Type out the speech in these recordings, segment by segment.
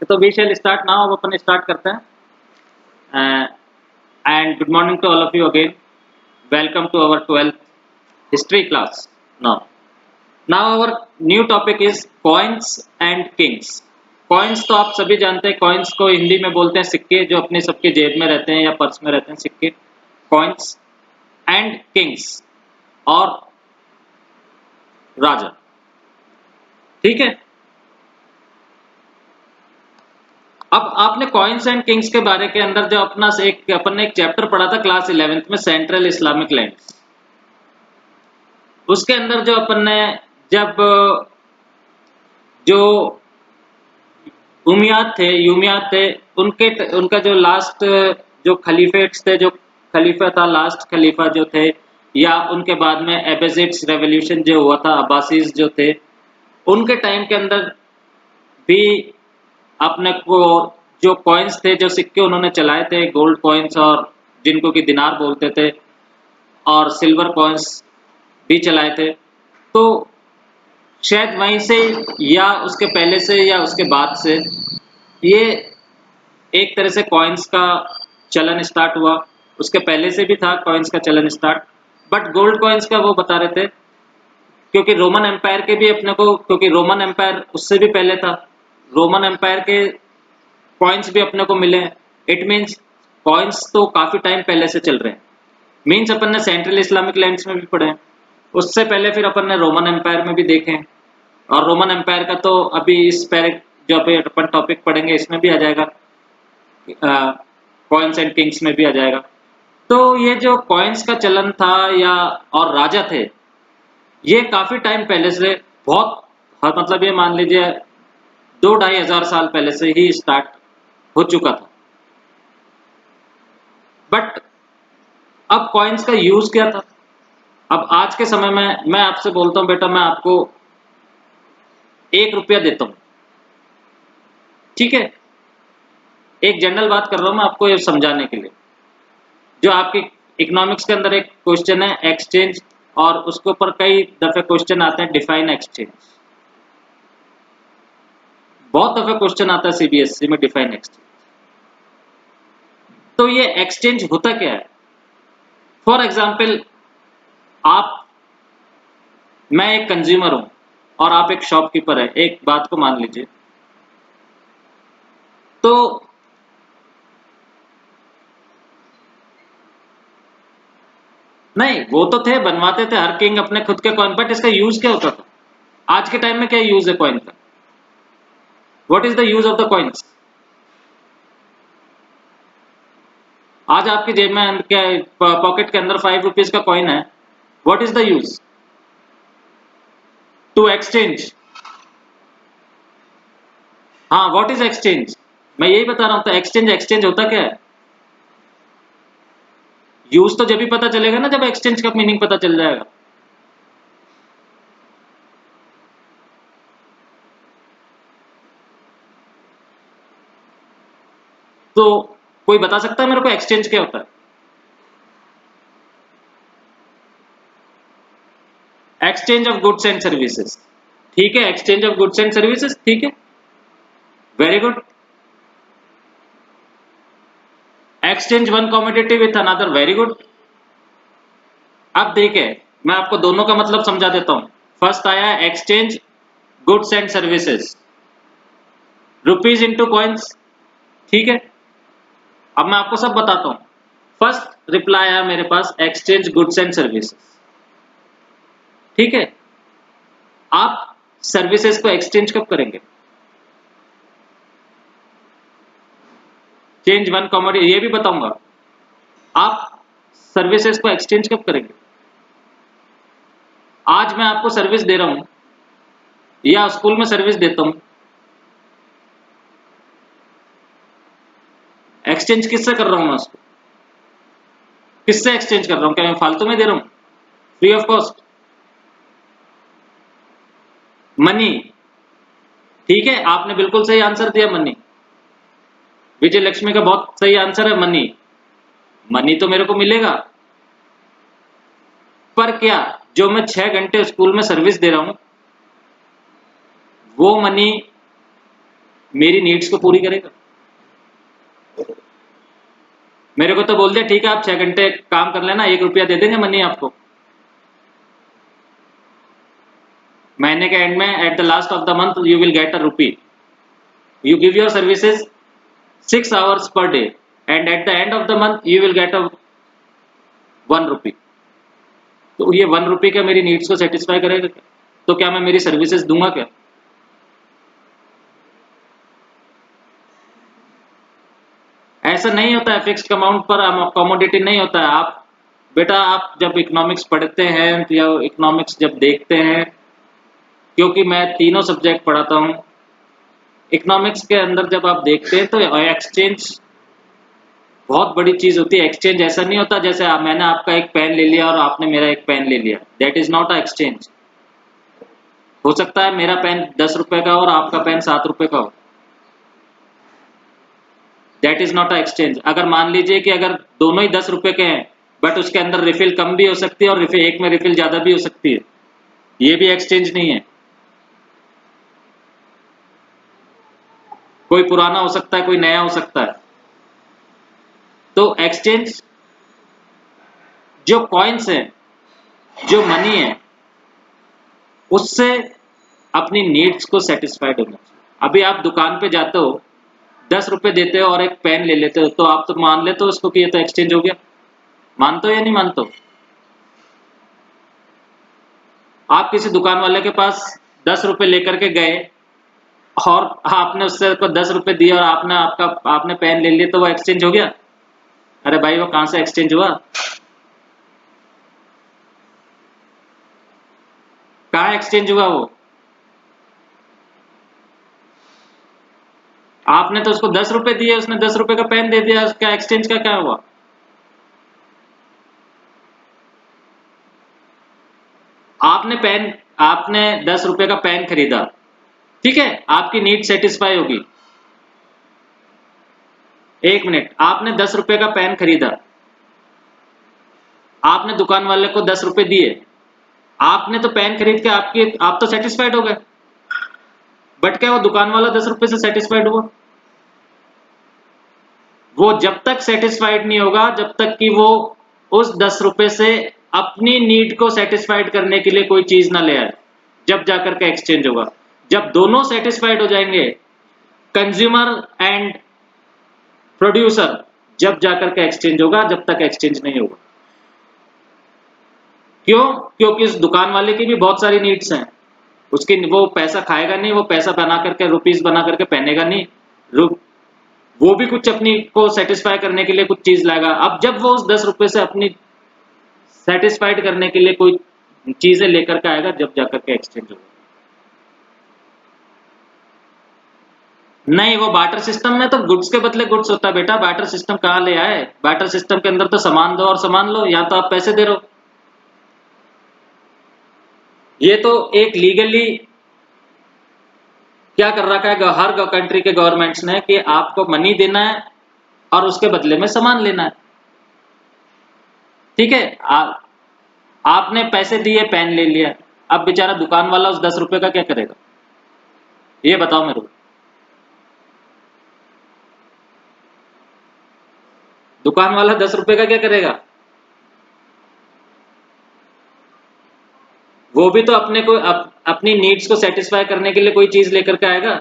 तो we shall start now. अब अपन start करते हैं। And good morning to all of you again. Welcome to our 12th history class. Now our new topic is coins and kings. Coins तो आप सभी जानते हैं, coins को हिंदी में बोलते हैं सिक्के, जो अपने सबके जेब में रहते हैं या पर्स में रहते हैं सिक्के, कॉइन्स। एंड किंग्स और राजा, ठीक है। अब आपने कॉइन्स एंड किंग्स के बारे के अंदर जो अपन ने एक चैप्टर पढ़ा था क्लास 11th में, सेंट्रल इस्लामिक लैंड्स। उसके अंदर जो अपन ने जब जो यूमियाद थे उनका जो लास्ट जो खलीफेट्स थे, जो खलीफा था, लास्ट खलीफा जो थे, या उनके बाद में एबेसिड्स रेवोल्यूशन जो हुआ था, अब्बासीज जो थे, उनके टाइम के अंदर भी अपने को जो कॉइन्स थे, जो सिक्के उन्होंने चलाए थे, गोल्ड कॉइन्स और जिनको कि दिनार बोलते थे, और सिल्वर कॉइन्स भी चलाए थे। तो शायद वहीं से या उसके पहले से या उसके बाद से ये एक तरह से कॉइन्स का चलन स्टार्ट हुआ। उसके पहले से भी था कॉइन्स का चलन स्टार्ट, बट गोल्ड कॉइन्स का वो बता रहे थे, क्योंकि रोमन एम्पायर के भी अपने को, क्योंकि रोमन एम्पायर उससे भी पहले था, रोमन एम्पायर के कॉइन्स भी अपने को मिले हैं। इट मीन्स कॉइन्स तो काफी टाइम पहले से चल रहे हैं। मीन्स अपन ने सेंट्रल इस्लामिक लैंड्स में भी पढ़े हैं, उससे पहले फिर अपन ने रोमन एम्पायर में भी देखे हैं, और रोमन एम्पायर का तो अभी इस जो अपन टॉपिक पढ़ेंगे इसमें भी आ जाएगा, कॉइन्स एंड किंग्स में भी आ जाएगा। तो ये जो कॉइन्स का चलन था या और राजा थे, ये काफी टाइम पहले से, बहुत मतलब ये मान लीजिए 2-2.5 हजार साल पहले से ही स्टार्ट हो चुका था। बट अब कॉइन्स का यूज क्या था? अब आज के समय में मैं आपसे बोलता हूं, बेटा मैं आपको 1 रुपया देता हूं, ठीक है। एक जनरल बात कर रहा हूं मैं आपको ये समझाने के लिए। जो आपके इकोनॉमिक्स के अंदर एक क्वेश्चन है एक्सचेंज, और उसके ऊपर कई दफे क्वेश्चन आते हैं डिफाइन एक्सचेंज। बहुत दफे क्वेश्चन आता है सीबीएसई में डिफाइन एक्सचेंज। तो ये एक्सचेंज होता क्या है? फॉर एग्जाम्पल, मैं एक कंज्यूमर हूं और आप एक शॉपकीपर है। एक बात को मान लीजिए, तो नहीं, वो तो थे, बनवाते थे हर किंग अपने खुद के कॉइन, बट इसका यूज क्या होता था? आज के टाइम में क्या यूज है कॉइन का? What is the use of the coins? आज आपकी जेब में क्या, पॉकेट के अंदर 5 रुपीज का कॉइन है, what is the use? To exchange. हाँ, व्हाट इज एक्सचेंज? मैं यही बता रहा हूं। तो एक्सचेंज होता क्या है? यूज तो जब भी पता चलेगा ना, जब एक्सचेंज का मीनिंग पता चल जाएगा। तो कोई बता सकता है मेरे को एक्सचेंज क्या होता है? Exchange of goods and services, ठीक है। Exchange of goods and services, ठीक है, very good. Exchange one commodity with another, very good. अब देखिए, मैं आपको दोनों का मतलब समझा देता हूं। फर्स्ट आया exchange goods and services, rupees into coins, ठीक है। अब मैं आपको सब बताता हूं। फर्स्ट रिप्लाई आया मेरे पास एक्सचेंज गुड्स एंड सर्विसेज, ठीक है। आप सर्विसेज को एक्सचेंज कब करेंगे? चेंज वन कमोडिटी, ये भी बताऊंगा। आप सर्विसेज को एक्सचेंज कब करेंगे? आज मैं आपको सर्विस दे रहा हूं, या स्कूल में सर्विस देता हूं, एक्सचेंज किससे कर रहा हूं? मैं उसको किससे एक्सचेंज कर रहा हूं? क्या मैं फालतू में दे रहा हूं, फ्री ऑफ कॉस्ट? मनी, ठीक है। आपने बिल्कुल सही आंसर दिया, मनी। विजय लक्ष्मी का बहुत सही आंसर है, मनी। मनी तो मेरे को मिलेगा, पर क्या जो मैं 6 घंटे स्कूल में सर्विस दे रहा हूं, वो मनी मेरी नीड्स को पूरी करेगा? मेरे को तो बोल दिया ठीक है आप 6 घंटे काम कर लेना, 1 रुपया दे देंगे मनी आपको। महीने के एंड में at the last of the month you will get a rupee. You give your services 6 hours per day and at the end of the month you will get a 1 rupee। तो ये 1 रुपये क्या मेरी needs को satisfy करेगा क्या? तो क्या मैं मेरी सर्विसेज दूंगा क्या? ऐसा नहीं होता है, फिक्स्ड अमाउंट पर कमोडिटी नहीं होता है। आप बेटा आप जब इकोनॉमिक्स पढ़ते हैं या इकोनॉमिक्स जब देखते हैं, क्योंकि मैं तीनों सब्जेक्ट पढ़ाता हूँ, इकोनॉमिक्स के अंदर जब आप देखते हैं तो एक्सचेंज बहुत बड़ी चीज होती है। एक्सचेंज ऐसा नहीं होता जैसे मैंने आपका एक पेन ले लिया और आपने मेरा एक पेन ले लिया, that is not a exchange. हो सकता है मेरा पेन 10 रुपए का और आपका पेन 7 रुपए का हो, that is not a exchange. अगर मान लीजिए कि अगर दोनों ही 10 रुपए के हैं बट उसके अंदर रिफिल कम भी हो सकती है और रिफिल एक में रिफिल ज्यादा भी हो सकती है, ये भी एक्सचेंज नहीं है। कोई पुराना हो सकता है, कोई नया हो सकता है। तो एक्सचेंज जो कॉइन्स है, जो मनी है, उससे अपनी नीड्स को सेटिस्फाइड होना चाहिए। अभी आप दुकान पे जाते हो, 10 रुपए देते हो और एक पेन ले लेते हो, तो आप तो मान लेते हो उसको कि ये तो एक्सचेंज हो गया। मानते हो या नहीं मानते हो? आप किसी दुकान वाले के पास 10 रुपए लेकर के गए और आपने उससे को 10 रुपए दिए और आपने पेन ले लिया, तो वो एक्सचेंज हो गया? अरे भाई वो कहां से एक्सचेंज हुआ? कहाँ एक्सचेंज हुआ वो? आपने तो उसको 10 रुपए दिए, उसने 10 रुपए का पेन दे दिया, उसका एक्सचेंज का क्या हुआ? आपने 10 रुपए का पेन खरीदा, ठीक है, आपकी नीड सेटिस्फाई होगी। 1 मिनट, आपने 10 रुपए का पेन खरीदा, आपने दुकान वाले को 10 रुपए दिए, आपने तो पेन खरीद के आप तो सेटिस्फाइड हो गए, बट क्या वो दुकान वाला 10 रुपए से सेटिस्फाइड हुआ? वो जब तक सेटिस्फाइड नहीं होगा जब तक कि वो उस 10 रुपए से अपनी नीड को सेटिस्फाइड करने के लिए कोई चीज ना ले आए, जब जाकर के एक्सचेंज होगा। जब दोनों सेटिस्फाइड हो जाएंगे, कंज्यूमर एंड प्रोड्यूसर, जब जाकर के एक्सचेंज होगा, जब तक एक्सचेंज नहीं होगा। क्यों? क्योंकि उस दुकान वाले की भी बहुत सारी नीड्स हैं। उसकी वो पैसा खाएगा नहीं, वो पैसा बना करके रुपीस बना करके पहनेगा नहीं, वो भी कुछ अपनी को सेटिस्फाई करने के लिए कुछ चीज लाएगा। अब जब वो उस 10 रुपए से अपनी सेटिस्फाइड करने के लिए कोई चीजें लेकर के आएगा, जब जाकर के एक्सचेंज होगा। नहीं, वो बार्टर सिस्टम में तो गुड्स के बदले गुड्स होता है बेटा। बार्टर सिस्टम कहाँ ले आए? बार्टर सिस्टम के अंदर तो सामान दो और सामान लो, यहाँ तो आप पैसे दे रहे हो। ये तो एक लीगली क्या कर रखा है हर कंट्री के गवर्नमेंट्स ने कि आपको मनी देना है और उसके बदले में सामान लेना है, ठीक है। आपने पैसे दिए, पेन ले लिया, अब बेचारा दुकान वाला उस 10 रुपए का क्या करेगा? ये बताओ मेरे को। दुकान वाला 10 रुपए का क्या करेगा? वो भी तो अपने को अपनी नीड्स को सेटिस्फाई करने के लिए कोई चीज लेकर के आएगा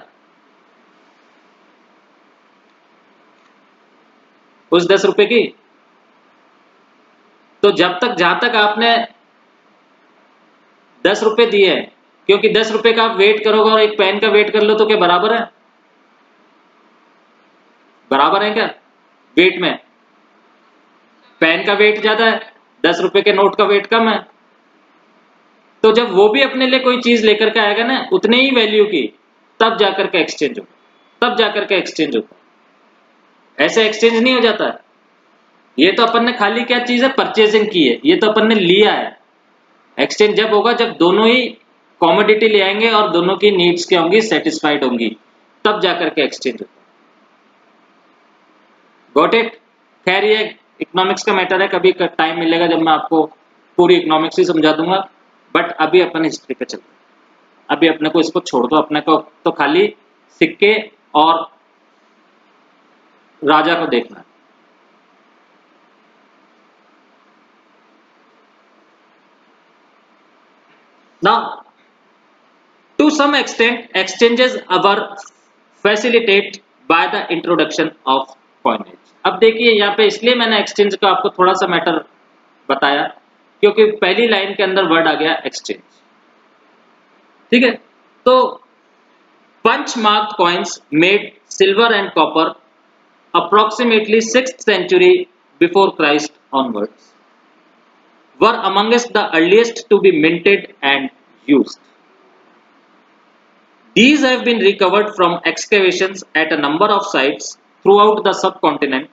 उस 10 रुपए की। तो जहां तक आपने 10 रुपए दिए हैं, क्योंकि 10 रुपए का आप वेट करोगे और एक पेन का वेट कर लो, तो क्या बराबर है? बराबर है क्या वेट में? पेन का वेट ज्यादा है, 10 रुपए के नोट का वेट कम है। तो जब वो भी अपने लिए कोई चीज लेकर के आएगा ना उतने ही वैल्यू की, तब जाकर के एक्सचेंज होगा, तब जाकर के एक्सचेंज होगा। ऐसे एक्सचेंज नहीं हो जाता है। ये तो अपन ने खाली क्या चीज है, परचेजिंग की है, ये तो अपन ने लिया है। एक्सचेंज जब होगा जब दोनों ही कॉमोडिटी ले आएंगे और दोनों की नीड्स क्या होंगी, सेटिस्फाइड होंगी, तब जाकर के एक्सचेंज होगा। Got it? खैर ये इकोनॉमिक्स का मैटर है, कभी टाइम मिलेगा जब मैं आपको पूरी इकोनॉमिक्स ही समझा दूंगा, बट अभी अपन हिस्ट्री पे चलते हैं। अभी अपने को इसको छोड़ दो, अपने को तो खाली सिक्के और राजा को देखना है। Now, to some extent, exchanges are facilitated by the introduction of coinage. अब देखिए यहाँ पे इसलिए मैंने एक्सचेंज का आपको थोड़ा सा मैटर बताया क्योंकि पहली लाइन के अंदर वर्ड आ गया एक्सचेंज। ठीक है, तो punch marked coins made silver and copper approximately 6th century before Christ onwards were amongst the earliest to be minted and used. These have been recovered from excavations at a number of sites throughout the subcontinent.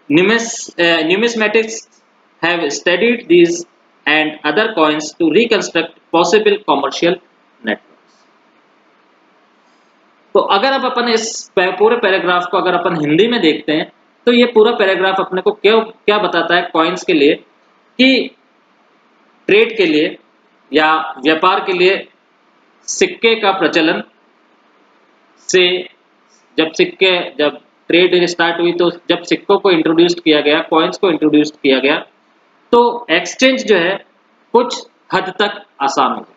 Numismatists have studied these and other coins to reconstruct possible commercial networks. तो अगर अब अपन इस पूरे paragraph को अगर अपन हिंदी में देखते हैं तो ये पूरा पैराग्राफ अपने को क्या बताता है कॉइन्स के लिए कि ट्रेड के लिए या व्यापार के लिए सिक्के का प्रचलन से जब ट्रेड स्टार्ट हुई तो जब सिक्कों को इंट्रोड्यूस किया गया, कॉइन्स को इंट्रोड्यूस किया गया, तो एक्सचेंज जो है कुछ हद तक आसान हो गया।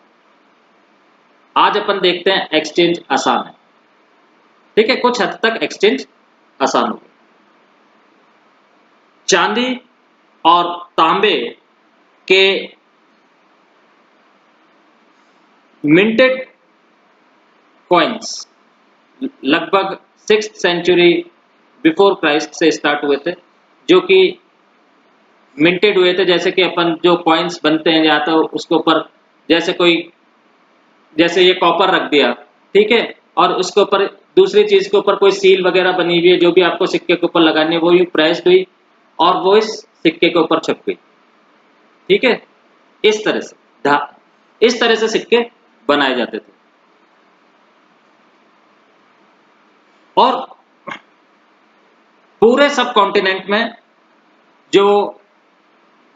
आज अपन देखते हैं एक्सचेंज आसान है, ठीक है, कुछ हद तक एक्सचेंज आसान हो गया। चांदी और तांबे के मिंटेड कॉइन्स लगभग 6th सेंचुरी बिफोर क्राइस्ट से स्टार्ट हुए थे, जो कि मिंटेड हुए थे। जैसे कि अपन जो कॉइन्स बनते हैं या तो उसके ऊपर जैसे ये कॉपर रख दिया, ठीक है, और उसके ऊपर दूसरी चीज के ऊपर कोई सील वगैरह बनी हुई है जो भी आपको सिक्के के ऊपर लगानी है, वो भी प्रेस्ड हुई और वो इस सिक्के के ऊपर छप गई। ठीक है, इस तरह से सिक्के बनाए जाते थे। और पूरे सब कॉन्टिनेंट में जो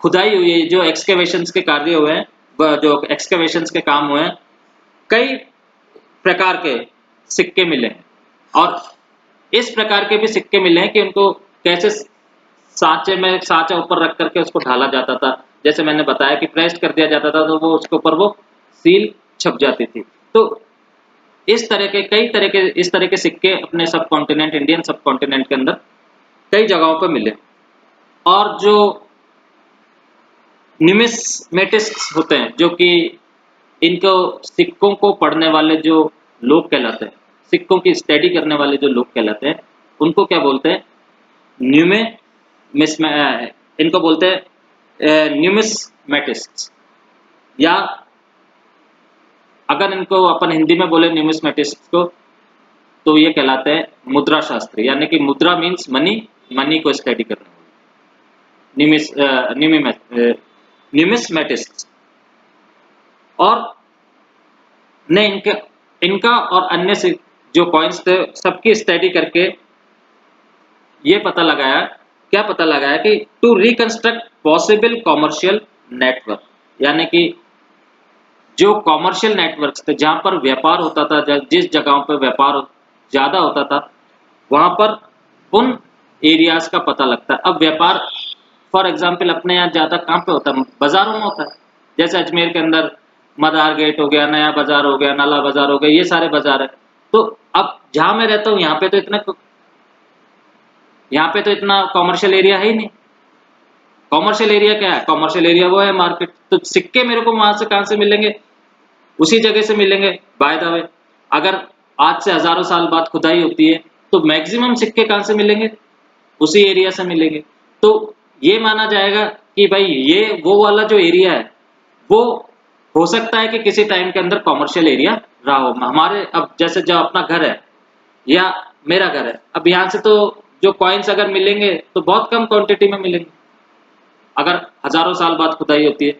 खुदाई हुई है, जो एक्सकेवेशंस के कार्य हुए हैं, जो एक्सकेवेशंस के काम हुए हैं, कई प्रकार के सिक्के मिले हैं। और इस प्रकार के भी सिक्के मिले हैं कि उनको कैसे सांचा ऊपर रख करके उसको ढाला जाता था, जैसे मैंने बताया कि प्रेस्ड कर दिया जाता था तो वो उसके ऊपर वो सील छप जाती थी। तो इस तरह के सिक्के अपने सब कॉन्टिनेंट, इंडियन सब कॉन्टिनेंट के अंदर कई जगहों पर मिले। और जो न्यूमिस्मेटिस्ट्स होते हैं, जो कि इनको सिक्कों को पढ़ने वाले जो लोग कहलाते हैं, सिक्कों की स्टडी करने वाले जो लोग कहलाते हैं, उनको क्या बोलते हैं? इनको बोलते हैं न्यूमिस्मेटिस्ट्स, या अगर इनको अपन हिंदी में बोले न्यूमिस्मेटिस्ट्स को, तो ये कहलाते हैं मुद्रा शास्त्री, यानी कि मुद्रा मीन्स मनी को स्टडी करने वाले न्यूमिस्मेटिस्ट्स। और ने इनका और अन्य से जो कॉइन्स थे सबकी स्टडी करके ये पता लगाया कि to reconstruct possible commercial network, यानी कि जो कॉमर्शियल नेटवर्क्स थे जहां पर व्यापार होता था, जिस जगहों पर व्यापार ज्यादा होता था, वहां पर उन एरियाज का पता लगता है। अब व्यापार फॉर एग्जांपल अपने यहाँ ज्यादा कहाँ पे होता है? बाजारों में होता है। जैसे अजमेर के अंदर मदार गेट हो गया, नया बाजार हो गया, नाला बाजार हो गया, ये सारे बाजार है। तो अब जहां मैं रहता हूँ यहाँ पे तो इतना कॉमर्शियल एरिया है ही नहीं। कॉमर्शियल एरिया क्या है? कॉमर्शियल एरिया वो है मार्केट। तो सिक्के मेरे को वहां से कहां से मिलेंगे? उसी जगह से मिलेंगे। बाय द वे, अगर आज से हजारों साल बाद खुदाई होती है तो मैक्सिमम सिक्के कहां से मिलेंगे? उसी एरिया से मिलेंगे। तो ये माना जाएगा कि भाई ये वो वाला जो एरिया है वो हो सकता है कि किसी टाइम के अंदर कॉमर्शियल एरिया रहा हो। हमारे अब जैसे जो अपना घर है या मेरा घर है, अब यहाँ से तो जो कॉइन्स अगर मिलेंगे तो बहुत कम क्वांटिटी में मिलेंगे। अगर हजारों साल बाद खुदाई होती है,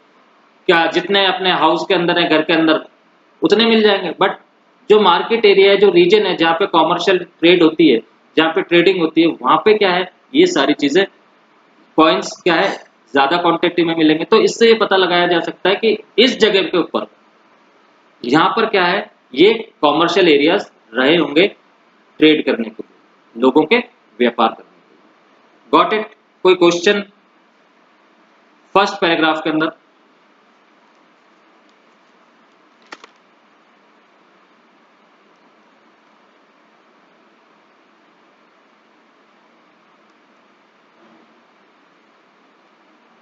क्या जितने अपने हाउस के अंदर है, घर के अंदर, उतने मिल जाएंगे। बट जो मार्केट एरिया है, जो रीजन है जहाँ पे कॉमर्शियल ट्रेड होती है, जहाँ पे ट्रेडिंग होती है, वहां पे क्या है, ये सारी चीजें कॉइन्स क्या है ज्यादा क्वांटिटी में मिलेंगे। तो इससे ये पता लगाया जा सकता है कि इस जगह के ऊपर यहाँ पर क्या है, ये कॉमर्शियल एरियाज रहे होंगे ट्रेड करने के लिए, लोगों के व्यापार करने के लिए। Got it? कोई क्वेश्चन फर्स्ट पैराग्राफ के अंदर?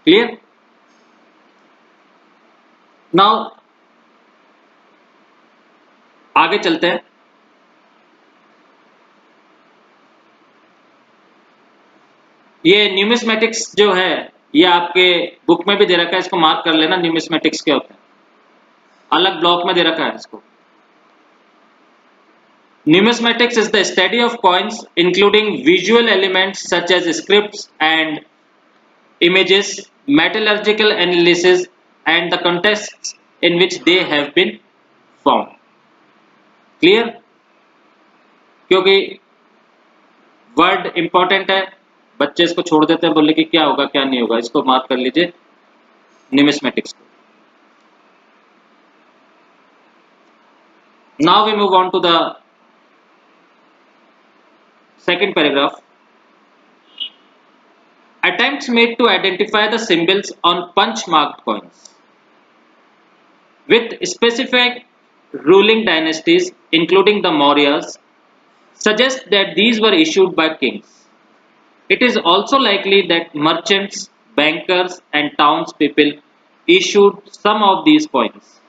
क्लियर? नाउ आगे चलते हैं। ये न्यूमिस्मेटिक्स जो है ये आपके बुक में भी दे रखा है, इसको मार्क कर लेना। न्यूमिस्मेटिक्स क्या होता है, अलग ब्लॉक में दे रखा है इसको। Numismatics is the study of coins including visual elements such as scripts and images, metallurgical analysis and the contexts in which they have been found. Clear? क्योंकि वर्ड इंपॉर्टेंट है, बच्चे इसको छोड़ देते हैं, बोले कि क्या होगा क्या नहीं होगा। इसको मार्क कर लीजिए न्यूमिस्मेटिक्स को। Now we move on to the second paragraph. Attempts made to identify the symbols on punch marked coins with specific ruling dynasties including the Mauryas suggest that these were issued by kings. It is also likely that merchants, bankers and townspeople issued some of these coins.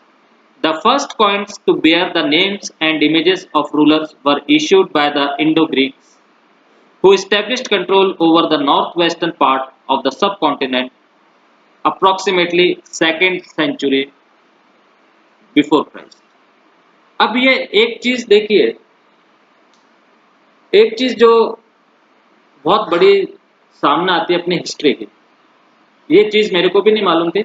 The first coins to bear the names and images of rulers were issued by the Indo-Greeks, who established control over the northwestern part of the subcontinent approximately 2nd century before Christ. अब ये एक चीज देखिए, एक चीज जो बहुत बड़ी सामने आती है अपनी हिस्ट्री की, ये चीज मेरे को भी नहीं मालूम थी,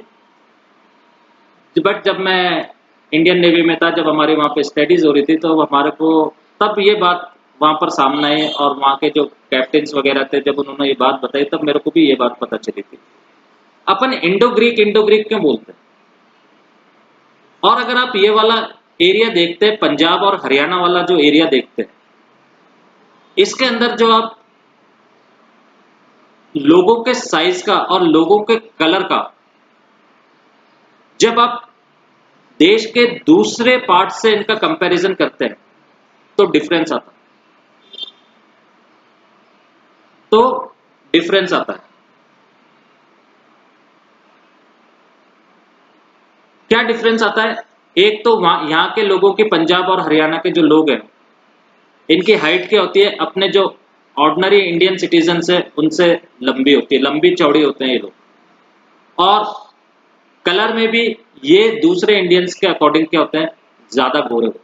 बट जब मैं इंडियन नेवी में था, जब हमारे वहाँ पे स्टडीज हो रही थी, तो हमारे को तब ये बात वहाँ पर सामने आई और वहाँ के जो कैप्टन्स वगैरह थे, जब उन्होंने ये बात बताई तब मेरे को भी ये बात पता चली थी। अपन इंडो ग्रीक क्यों बोलते हैं? और अगर आप ये वाला एरिया देखते हैं, पंजाब और हरियाणा वाला जो एरिया देखते हैं, इसके अंदर जो आप लोगों के साइज का और लोगों के कलर का, जब आप देश के दूसरे पार्ट से इनका कंपैरिजन करते हैं तो डिफरेंस आता है, क्या डिफरेंस आता है? एक तो यहाँ के लोगों की, पंजाब और हरियाणा के जो लोग हैं, इनकी हाइट क्या होती है, अपने जो ऑर्डिनरी इंडियन सिटीजन से उनसे लंबी होती है, लंबी चौड़ी होते हैं ये लोग। और कलर में भी ये दूसरे इंडियंस के अकॉर्डिंग क्या होते हैं, ज्यादा गोरे होते हैं।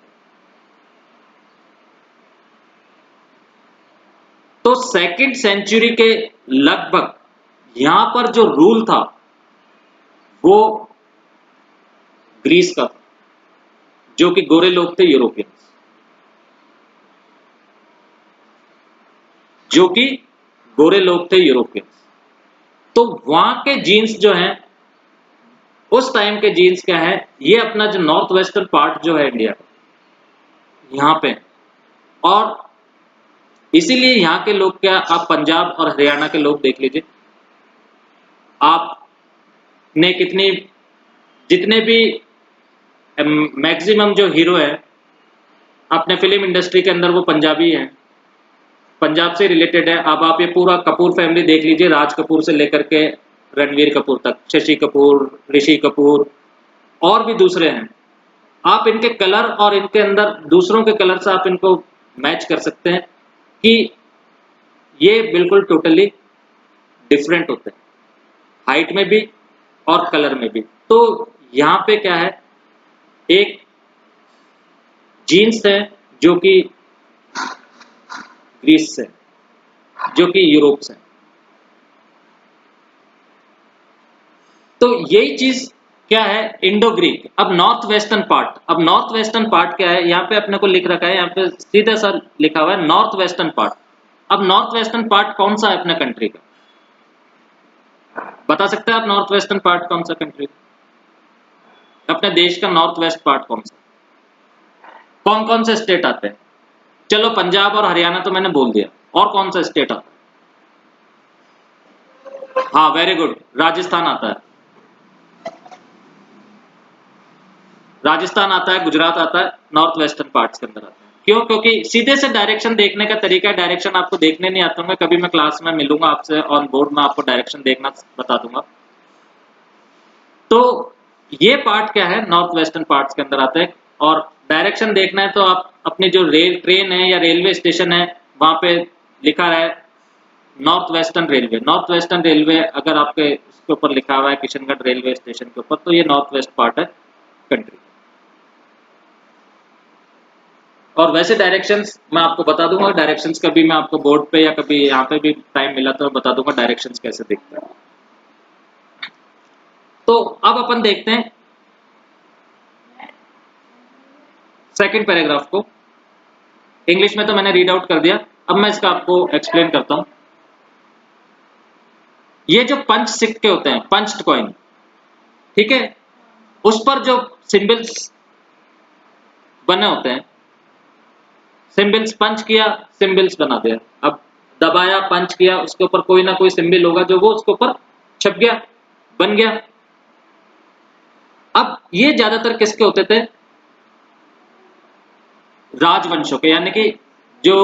तो 2nd सेंचुरी के लगभग यहां पर जो रूल था वो ग्रीस का था, जो कि गोरे लोग थे, यूरोपियंस, जो कि गोरे लोग थे यूरोपियंस। तो वहां के जीन्स जो हैं, उस टाइम के जीन्स क्या है, ये अपना जो नॉर्थ वेस्टर्न पार्ट जो है इंडिया का, यहाँ पे, और इसीलिए यहाँ के लोग क्या, आप पंजाब और हरियाणा के लोग देख लीजिए, आपने कितनी, जितने भी मैक्सिमम जो हीरो है अपने फिल्म इंडस्ट्री के अंदर, वो पंजाबी हैं, पंजाब से रिलेटेड है। अब आप ये पूरा कपूर फैमिली देख लीजिए, राज कपूर से लेकर के रणवीर कपूर तक, शशि कपूर, ऋषि कपूर और भी दूसरे हैं। आप इनके कलर और इनके अंदर दूसरों के कलर से आप इनको मैच कर सकते हैं कि ये बिल्कुल टोटली डिफरेंट होते हैं, हाइट में भी और कलर में भी। तो यहाँ पे क्या है, एक जीन्स है जो कि ग्रीस से, जो कि यूरोप से। तो यही चीज क्या है, इंडो ग्रीक। अब नॉर्थ वेस्टर्न पार्ट, अब नॉर्थ वेस्टर्न पार्ट क्या है, यहाँ पे अपने को लिख रखा है, यहाँ पे सीधा सा लिखा हुआ है नॉर्थ वेस्टर्न पार्ट। अब नॉर्थ वेस्टर्न पार्ट कौन सा है अपने कंट्री का, बता सकते हैं आप? नॉर्थ वेस्टर्न पार्ट कौन सा कंट्री, अपने देश का नॉर्थ वेस्ट पार्ट कौन सा, कौन कौन से स्टेट आते हैं? चलो पंजाब और हरियाणा तो मैंने बोल दिया, और कौन सा स्टेट आता है? हाँ वेरी गुड, राजस्थान आता है, राजस्थान आता है, गुजरात आता है, नॉर्थ वेस्टर्न पार्ट्स के अंदर आता है। क्यों? क्योंकि सीधे से डायरेक्शन देखने का तरीका, डायरेक्शन आपको देखने नहीं आते होंगे, कभी मैं क्लास में मिलूंगा आपसे ऑन बोर्ड में आपको डायरेक्शन देखना बता दूंगा। तो ये पार्ट क्या है, नॉर्थ वेस्टर्न पार्ट्स के अंदर आते हैं। और डायरेक्शन देखना है तो आप अपनी जो रेल ट्रेन है या रेलवे स्टेशन है वहां पे लिखा है north western railway. North western railway अगर आपके उसके ऊपर लिखा हुआ है किशनगढ़ रेलवे स्टेशन के ऊपर, तो ये नॉर्थ वेस्ट पार्ट है कंट्री। और वैसे डायरेक्शंस मैं आपको बता दूंगा, डायरेक्शंस कभी मैं आपको बोर्ड पे या कभी यहाँ पे भी टाइम मिला तो बता दूंगा डायरेक्शंस कैसे दिखता है। तो अब अपन देखते हैं सेकंड पैराग्राफ को। इंग्लिश में तो मैंने रीड आउट कर दिया, अब मैं इसका आपको एक्सप्लेन करता हूं। ये जो पंच सिक्के होते हैं, पंच्ड कॉइन, ठीक है, उस पर जो सिंबल्स बने होते हैं, सिंबल्स पंच किया, सिंबल्स बना दिया। अब दबाया, पंच किया, उसके ऊपर कोई ना कोई सिंबल होगा जो वो उसके ऊपर छप गया, बन गया। अब ये ज्यादातर किसके होते थे? राजवंशों के, यानी कि जो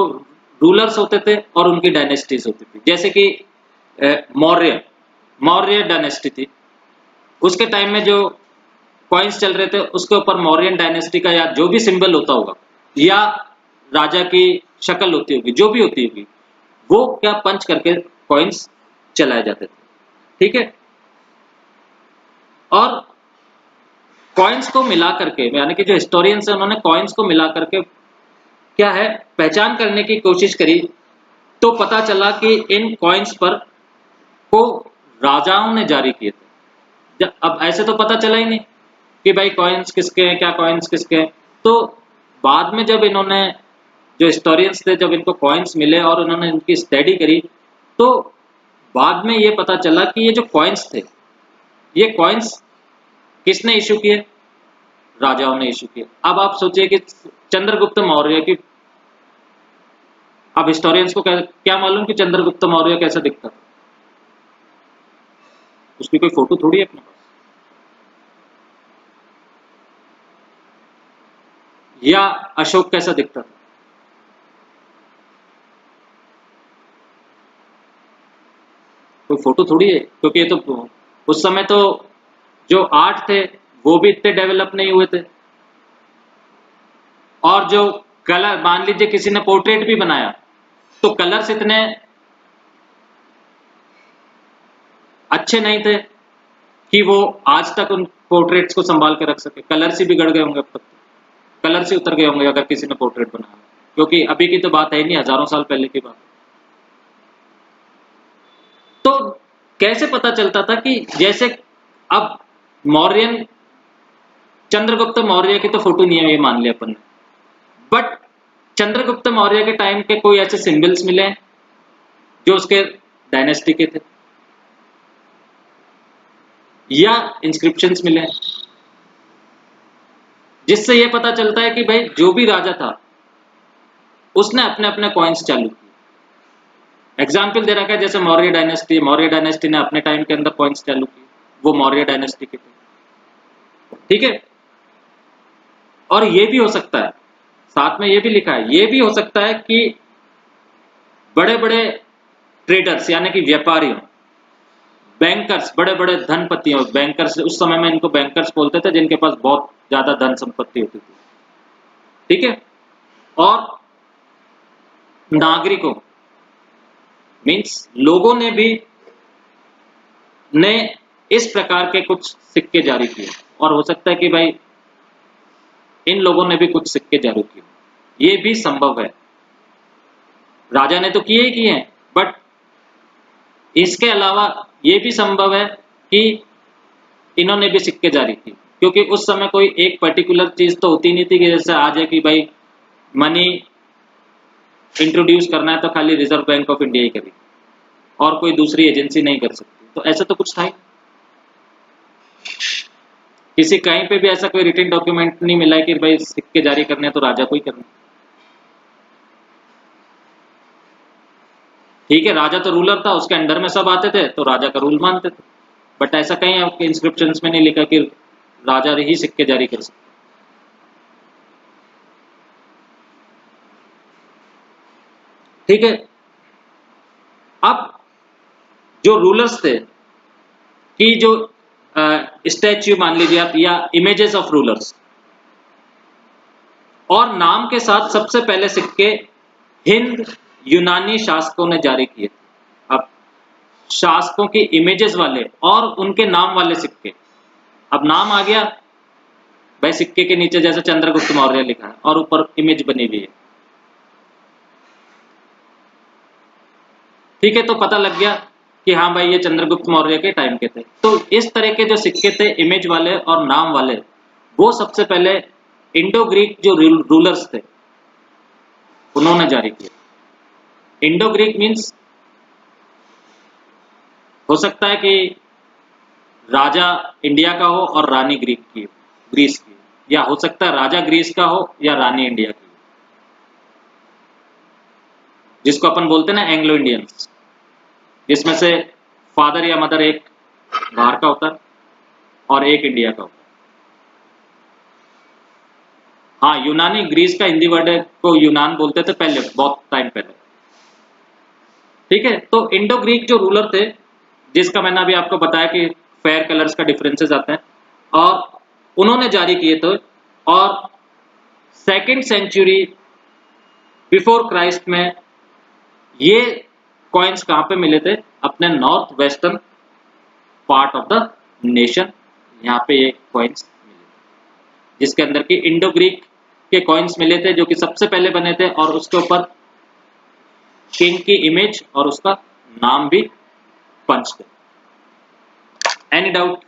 रूलर्स होते थे और उनकी डायनेस्टीज होती थी। जैसे कि मौर्य, मौर्य डायनेस्टी थी, उसके टाइम में जो कॉइन्स चल रहे थे उसके ऊपर मौर्यन डायनेस्टी का या जो भी सिंबल होता होगा या राजा की शक्ल होती होगी, जो भी होती होगी, वो क्या पंच करके कॉइन्स चलाए जाते थे, ठीक है। और कॉइन्स को मिला करके, यानी कि जो हिस्टोरियंस है उन्होंने कॉइन्स को मिला करके क्या है पहचान करने की कोशिश करी, तो पता चला कि इन कॉइन्स पर को राजाओं ने जारी किए थे। अब ऐसे तो पता चला ही नहीं कि भाई कॉइन्स किसके हैं, क्या कॉइन्स किसके हैं। तो बाद में जब इन्होंने, जो हिस्टोरियंस थे, जब इनको कॉइन्स मिले और उन्होंने इनकी स्टडी करी, तो बाद में ये पता चला कि ये जो कॉइन्स थे, ये कॉइन्स किसने इशू किए? राजाओं ने इशू किए। अब आप सोचिए कि चंद्रगुप्त मौर्य की, अब हिस्टोरियंस को क्या मालूम कि चंद्रगुप्त मौर्य कैसा दिखता था? उसकी कोई फोटो थोड़ी है अपने पास। या अशोक कैसा दिखता था? कोई फोटो थोड़ी है, क्योंकि ये तो उस समय तो जो आर्ट थे वो भी इतने डेवलप नहीं हुए थे, और जो कलर, मान लीजिए किसी ने पोर्ट्रेट भी बनाया तो कलर्स इतने अच्छे नहीं थे कि वो आज तक उन पोर्ट्रेट्स को संभाल के रख सके। कलर्स ही बिगड़ गए होंगे अब तक, कलर्स ही उतर गए होंगे अगर किसी ने पोर्ट्रेट बनाया, क्योंकि अभी की तो बात है नहीं, हजारों साल पहले की बात। तो कैसे पता चलता था कि जैसे अब मौर्यन, चंद्रगुप्त मौर्य की तो फोटो नहीं है ये मान लिया अपन ने, बट चंद्रगुप्त मौर्य के टाइम के कोई ऐसे सिंबल्स मिले हैं जो उसके डायनेस्टी के थे, या इंस्क्रिप्शंस मिले हैं, जिससे ये पता चलता है कि भाई जो भी राजा था उसने अपने अपने कॉइन्स चालू किए। एग्जाम्पल दे रखा है, जैसे मौर्य डायनेस्टी, मौर्य डायनेस्टी ने अपने टाइम के अंदर कॉइन्स चालू किए, वो मौर्य डायनेस्टी के थे, ठीक है। और ये भी हो सकता है, साथ में ये भी लिखा है, ये भी हो सकता है कि बड़े बड़े ट्रेडर्स यानी कि व्यापारी हों, बैंकर्स, बड़े बड़े धनपति हों, बैंकर्स, उस समय में इनको बैंकर्स बोलते थे, जिनके पास बहुत ज्यादा धन संपत्ति होती थी, ठीक है। और नागरिकों, मीन्स लोगों ने भी ने इस प्रकार के कुछ सिक्के जारी किए, और हो सकता है कि भाई इन लोगों ने भी कुछ सिक्के जारी किए, ये भी संभव है। राजा ने तो किए ही किए हैं, बट इसके अलावा ये भी संभव है कि इन्होंने भी सिक्के जारी किए, क्योंकि उस समय कोई एक पर्टिकुलर चीज तो होती नहीं थी कि जैसे आज है कि भाई मनी इंट्रोड्यूस करना है तो खाली रिजर्व बैंक ऑफ इंडिया ही करेगी और कोई दूसरी एजेंसी नहीं कर सकती। तो ऐसा तो कुछ था ही, किसी कहीं पे भी ऐसा कोई रिटन डॉक्यूमेंट नहीं मिला है कि भाई सिक्के जारी करने हैं तो राजा को ही करना। ठीक है, राजा तो रूलर था, उसके अंडर में सब आते थे तो राजा का रूल मानते थे, बट ऐसा कहीं आपके इंस्क्रिप्शंस में नहीं लिखा कि राजा ही सिक्के जारी कर सकते। ठीक है, अब जो रूलर्स थे कि जो स्टैच्यू मान लीजिए आप या इमेजेस ऑफ रूलर्स, और नाम के साथ सबसे पहले सिक्के हिंद यूनानी शासकों ने जारी किए। अब शासकों की इमेजेस वाले और उनके नाम वाले सिक्के, अब नाम आ गया भाई सिक्के के नीचे जैसे चंद्रगुप्त मौर्य लिखा है और ऊपर इमेज बनी हुई है, ठीक है, तो पता लग गया कि हाँ भाई ये चंद्रगुप्त मौर्य के टाइम के थे। तो इस तरह के जो सिक्के थे इमेज वाले और नाम वाले, वो सबसे पहले इंडो ग्रीक जो रूलर्स थे उन्होंने जारी किए। इंडो ग्रीक मीन्स हो सकता है कि राजा इंडिया का हो और रानी ग्रीक की हो, ग्रीस की, या हो सकता है राजा ग्रीस का हो या रानी इंडिया की, जिसको अपन बोलते हैं ना एंग्लो इंडियंस, जिसमें से फादर या मदर एक बाहर का होता है और एक इंडिया का होता है। हाँ, यूनानी ग्रीस का हिंदी वर्ड को यूनान बोलते थे पहले, बहुत टाइम पहले। ठीक है, तो इंडो ग्रीक जो रूलर थे, जिसका मैंने अभी आपको बताया कि फेयर कलर्स का डिफरेंसेस आते हैं, और उन्होंने जारी किए थे, और सेकेंड सेंचुरी बिफोर क्राइस्ट में ये कॉइन्स कहाँ पे मिले थे? अपने north western part of the nation, यहाँ पे ये कॉइन्स मिले थे, जिसके अंदर की इंडो ग्रीक के कॉइन्स मिले थे, जो कि सबसे पहले बने थे, और उसके ऊपर किंग की इमेज और उसका नाम भी पंच थे। Any doubt?